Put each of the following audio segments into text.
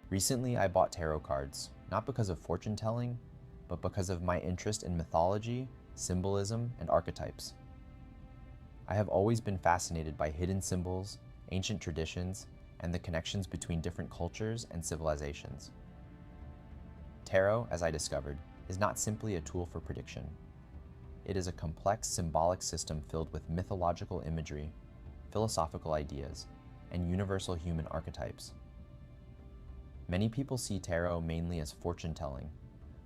Recently, I bought tarot cards, not because of fortune telling, but because of my interest in mythology, symbolism, and archetypes. I have always been fascinated by hidden symbols, ancient traditions, and the connections between different cultures and civilizations. Tarot, as I discovered, is not simply a tool for prediction. It is a complex symbolic system filled with mythological imagery, philosophical ideas, and universal human archetypes. Many people see tarot mainly as fortune-telling,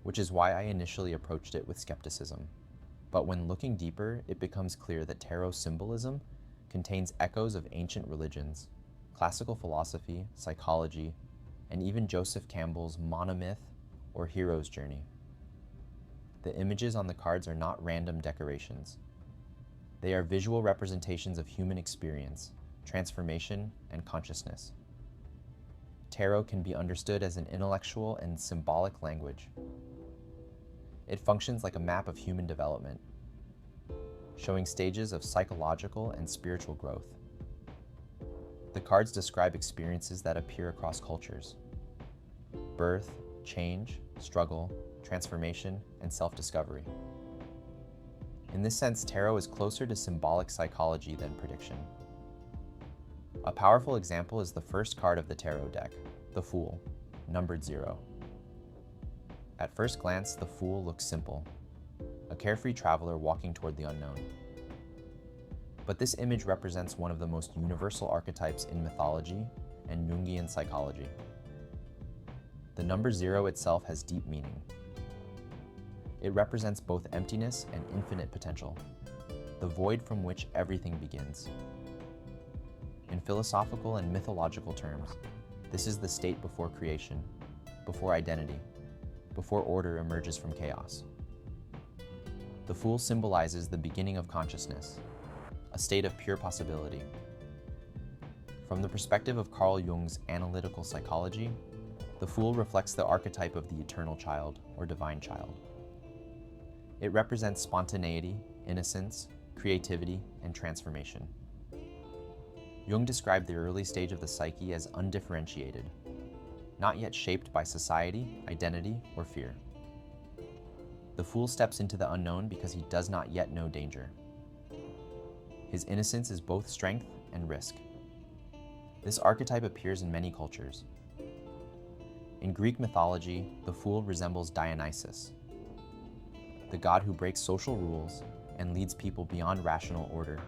which is why I initially approached it with skepticism. But when looking deeper, it becomes clear that tarot symbolism contains echoes of ancient religions, classical philosophy, psychology, and even Joseph Campbell's monomyth or hero's journey. The images on the cards are not random decorations. They are visual representations of human experience, transformation, and consciousness. Tarot can be understood as an intellectual and symbolic language. It functions like a map of human development, showing stages of psychological and spiritual growth. The cards describe experiences that appear across cultures: birth, change, struggle, transformation, and self-discovery. In this sense, tarot is closer to symbolic psychology than prediction. A powerful example is the first card of the tarot deck, the Fool, numbered 0. At first glance, the Fool looks simple, a carefree traveler walking toward the unknown. But this image represents one of the most universal archetypes in mythology and Jungian psychology. The number 0 itself has deep meaning. It represents both emptiness and infinite potential, the void from which everything begins. In philosophical and mythological terms, this is the state before creation, before identity, before order emerges from chaos. The Fool symbolizes the beginning of consciousness, a state of pure possibility. From the perspective of Carl Jung's analytical psychology, the Fool reflects the archetype of the eternal child or divine child. It represents spontaneity, innocence, creativity, and transformation. Jung described the early stage of the psyche as undifferentiated, not yet shaped by society, identity, or fear. The Fool steps into the unknown because he does not yet know danger. His innocence is both strength and risk. This archetype appears in many cultures. In Greek mythology, the Fool resembles Dionysus, the god who breaks social rules and leads people beyond rational order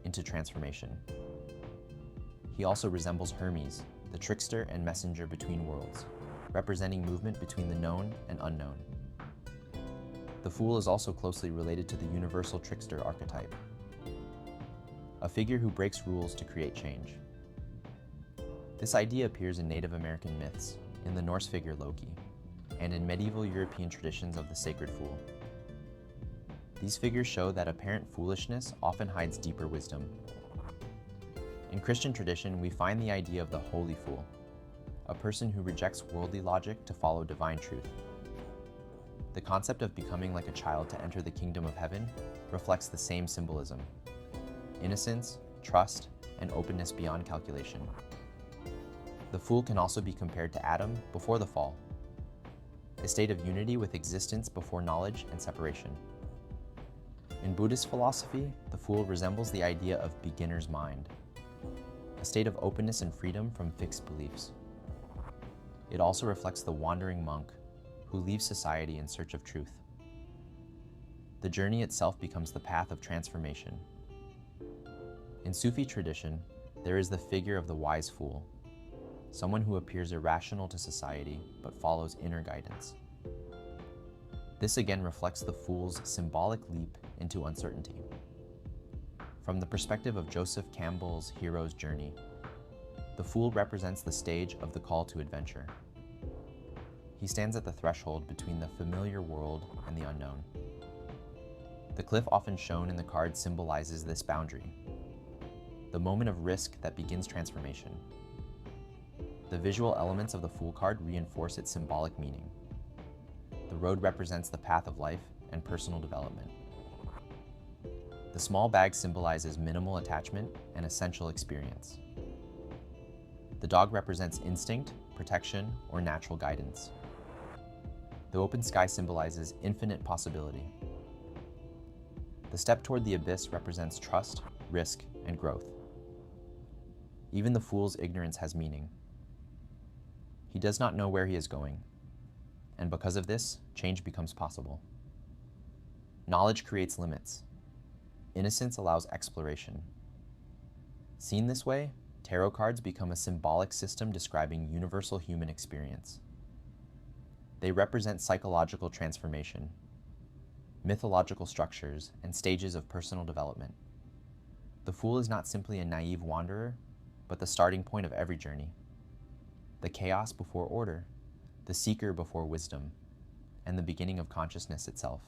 into transformation. He also resembles Hermes, the trickster and messenger between worlds, representing movement between the known and unknown. The Fool is also closely related to the universal trickster archetype, a figure who breaks rules to create change. This idea appears in Native American myths, in the Norse figure Loki, and in medieval European traditions of the sacred Fool. These figures show that apparent foolishness often hides deeper wisdom. In Christian tradition, we find the idea of the holy fool, a person who rejects worldly logic to follow divine truth. The concept of becoming like a child to enter the kingdom of heaven reflects the same symbolism: innocence, trust, and openness beyond calculation. The Fool can also be compared to Adam before the fall, a state of unity with existence before knowledge and separation. In Buddhist philosophy, the Fool resembles the idea of beginner's mind, a state of openness and freedom from fixed beliefs. It also reflects the wandering monk who leaves society in search of truth. The journey itself becomes the path of transformation. In Sufi tradition, there is the figure of the wise fool, someone who appears irrational to society but follows inner guidance. This again reflects the Fool's symbolic leap into uncertainty. From the perspective of Joseph Campbell's hero's journey, the Fool represents the stage of the call to adventure. He stands at the threshold between the familiar world and the unknown. The cliff often shown in the card symbolizes this boundary, the moment of risk that begins transformation. The visual elements of the Fool card reinforce its symbolic meaning. The road represents the path of life and personal development. The small bag symbolizes minimal attachment and essential experience. The dog represents instinct, protection, or natural guidance. The open sky symbolizes infinite possibility. The step toward the abyss represents trust, risk, and growth. Even the fool's ignorance has meaning. He does not know where he is going, and because of this, change becomes possible. Knowledge creates limits. Innocence allows exploration. Seen this way, tarot cards become a symbolic system describing universal human experience. They represent psychological transformation, mythological structures, and stages of personal development. The Fool is not simply a naive wanderer, but the starting point of every journey. The chaos before order, the seeker before wisdom, and the beginning of consciousness itself.